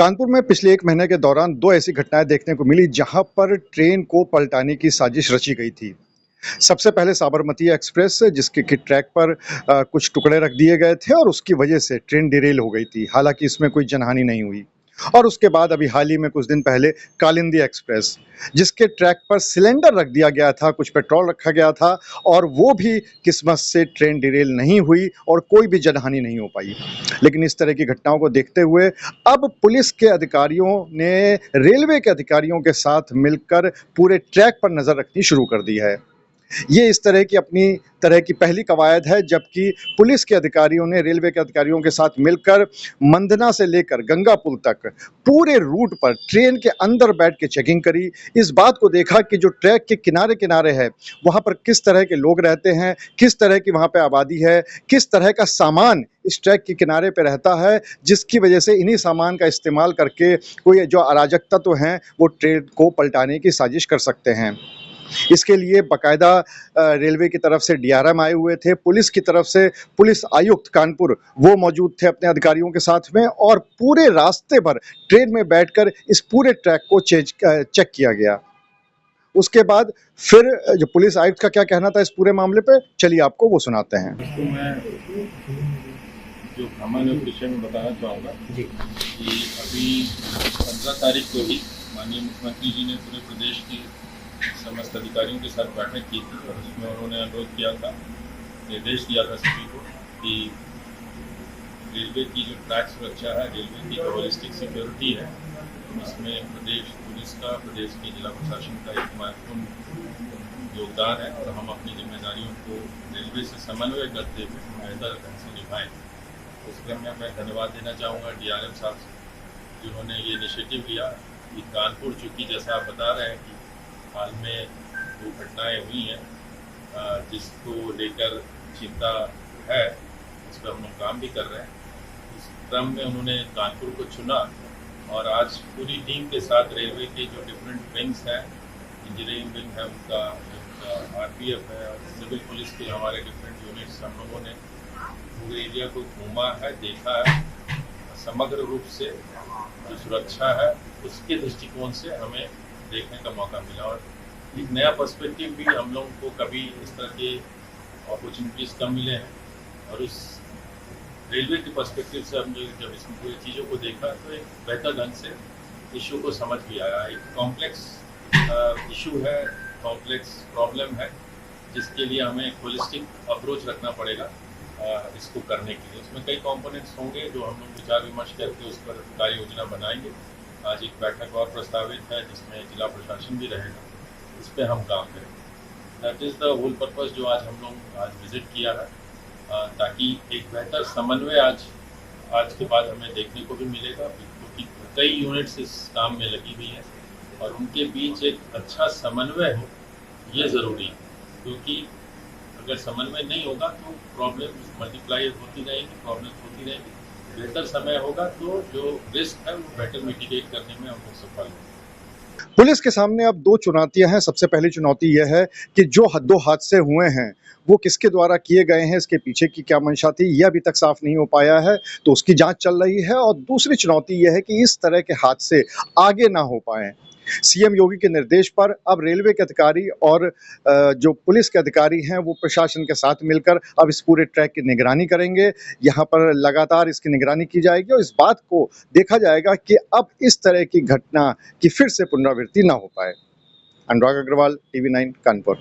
कानपुर में पिछले 1 महीने के दौरान 2 ऐसी घटनाएँ देखने को मिली जहाँ पर ट्रेन को पलटाने की साजिश रची गई थी। सबसे पहले साबरमती एक्सप्रेस जिसके कि ट्रैक पर कुछ टुकड़े रख दिए गए थे और उसकी वजह से ट्रेन डिरेल हो गई थी। हालाँकि इसमें कोई जनहानि नहीं हुई। और उसके बाद अभी हाल ही में कुछ दिन पहले कालिंदी एक्सप्रेस जिसके ट्रैक पर सिलेंडर रख दिया गया था, कुछ पेट्रोल रखा गया था और वो भी किस्मत से ट्रेन डिरेल नहीं हुई और कोई भी जनहानि नहीं हो पाई। लेकिन इस तरह की घटनाओं को देखते हुए अब पुलिस के अधिकारियों ने रेलवे के अधिकारियों के साथ मिलकर पूरे ट्रैक पर नज़र रखनी शुरू कर दी है। ये इस तरह की अपनी तरह की पहली कवायद है जबकि पुलिस के अधिकारियों ने रेलवे के अधिकारियों के साथ मिलकर मंदना से लेकर गंगा पुल तक पूरे रूट पर ट्रेन के अंदर बैठ के चेकिंग करी। इस बात को देखा कि जो ट्रैक के किनारे-किनारे है, वहाँ पर किस तरह के लोग रहते हैं, किस तरह की वहाँ पे आबादी है, किस तरह का सामान इस ट्रैक के किनारे पे रहता है, जिसकी वजह से इन्हीं सामान का इस्तेमाल करके कोई जो अराजक तत्व हैं, वो ट्रेन को पलटाने की साजिश कर सकते हैं। इसके लिए बाकायदा रेलवे की तरफ से डीआरएम आए हुए थे, पुलिस की तरफ से पुलिस आयुक्त कानपुर वो मौजूद थे अपने अधिकारियों के साथ में और पूरे रास्ते भर ट्रेन में बैठकर इस पूरे ट्रैक को चेक किया गया। उसके बाद फिर जो पुलिस आयुक्त का क्या कहना था इस पूरे मामले पे, चलिए आपको वो सुनाते हैं। तो मैं जो भ्रमण है उस विषय में बताना चाहूँगा कि अभी 15 तारीख को ही माननीय मुख्यमंत्री जी ने पूरे प्रदेश की समस्त अधिकारियों के साथ बैठक की थी और उसमें उन्होंने अनुरोध किया था, निर्देश दिया था सभी को कि रेलवे की जो ट्रैक सुरक्षा है, रेलवे की जो होलिस्टिक सिक्योरिटी है, इसमें प्रदेश पुलिस का, प्रदेश के जिला प्रशासन का एक महत्वपूर्ण योगदान है और हम अपनी जिम्मेदारियों को रेलवे से समन्वय करते हुए बेहतर ढंग से निभाएं। उस क्रम में मैं धन्यवाद देना चाहूँगा डीआरएम साहब जिन्होंने ये इनिशिएटिव लिया कि कानपुर, चूँकि जैसा आप बता रहे हैं कि हाल में 2 घटनाएँ हुई हैं जिसको लेकर चिंता है, इस पर हम लोग काम भी कर रहे हैं। इस क्रम में उन्होंने कानपुर को चुना और आज पूरी टीम के साथ रेलवे के जो डिफरेंट विंग्स हैं, इंजीनियरिंग विंग है उनका आरपीएफ है और सिविल पुलिस के हमारे डिफरेंट यूनिट्स, हम लोगों ने पूरे एरिया को घूमा है, देखा है। समग्र रूप से जो सुरक्षा है उसके दृष्टिकोण से हमें देखने का मौका मिला और एक नया पर्सपेक्टिव भी हम लोगों को कभी इस तरह के अपॉर्चुनिटीज़ कम मिले हैं और उस रेलवे के पर्सपेक्टिव से हमने जब इसमें पूरी चीज़ों को देखा तो एक बेहतर ढंग से इशू को समझ भी आया। एक कॉम्प्लेक्स इशू है, कॉम्प्लेक्स प्रॉब्लम है जिसके लिए हमें एक होलिस्टिक अप्रोच रखना पड़ेगा इसको करने के लिए। उसमें कई कंपोनेंट्स होंगे जो हम लोग विचार विमर्श करके उस पर कार्य योजना बनाएंगे। आज एक बैठक और प्रस्तावित है जिसमें जिला प्रशासन भी रहेगा, इस पर हम काम करेंगे। That is the whole purpose जो आज हम लोग आज विजिट किया है ताकि एक बेहतर समन्वय आज के बाद हमें देखने को भी मिलेगा क्योंकि कई यूनिट्स इस काम में लगी हुई हैं और उनके बीच एक अच्छा समन्वय हो ये ज़रूरी है क्योंकि अगर समन्वय नहीं होगा तो प्रॉब्लम मल्टीप्लाई होती रहेंगी, प्रॉब्लम होती रहेंगी। बेहतर समय होगा तो जो रिस्क है वो बेटर मिटिगेट करने में हम लोग सफल होंगे। पुलिस के सामने अब 2 चुनौतियां हैं। सबसे पहली चुनौती यह है कि जो 2 हादसे हुए हैं, वो किसके द्वारा किए गए हैं, इसके पीछे की क्या मंशा थी, ये अभी तक साफ नहीं हो पाया है, तो उसकी जांच चल रही है। और दूसरी चुनौती यह है कि इस तरह के हादसे आगे ना हो पाएँ। सीएम योगी के निर्देश पर अब रेलवे के अधिकारी और जो पुलिस के अधिकारी हैं, वो प्रशासन के साथ मिलकर अब इस पूरे ट्रैक की निगरानी करेंगे। यहाँ पर लगातार इसकी निगरानी की जाएगी और इस बात को देखा जाएगा कि अब इस तरह की घटना की फिर से पुनरावृत्ति ना हो पाए। अनुराग अग्रवाल, टीवी 9 कानपुर।